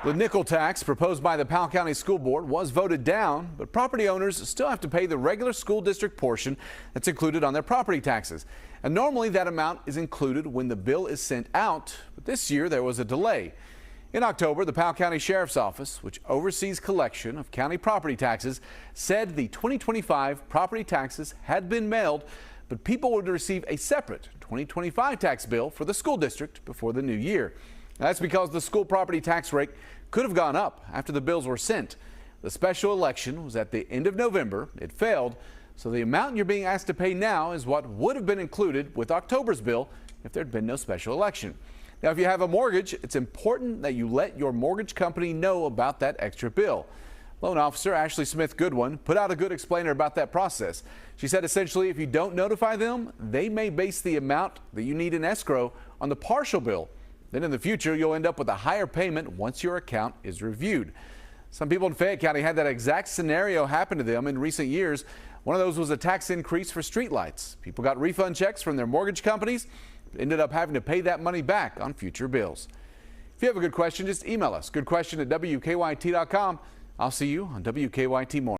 The nickel tax proposed by the Powell County School Board was voted down, but property owners still have to pay the regular school district portion that's included on their property taxes. And normally that amount is included when the bill is sent out, but this year there was a delay. In October, the Powell County Sheriff's Office, which oversees collection of county property taxes, said the 2025 property taxes had been mailed, but people would receive a separate 2025 tax bill for the school district before the new year. That's because the school property tax rate could have gone up after the bills were sent. The special election was at the end of November. It failed, so the amount you're being asked to pay now is what would have been included with October's bill if there'd been no special election. Now, if you have a mortgage, it's important that you let your mortgage company know about that extra bill. Loan officer Ashley Smith-Goodwin put out a good explainer about that process. She said essentially if you don't notify them, they may base the amount that you need in escrow on the partial bill. Then in the future, you'll end up with a higher payment once your account is reviewed. Some people in Fayette County had that exact scenario happen to them in recent years. One of those was a tax increase for streetlights. People got refund checks from their mortgage companies, but ended up having to pay that money back on future bills. If you have a good question, just email us. Goodquestion@WKYT.com. I'll see you on WKYT Morning.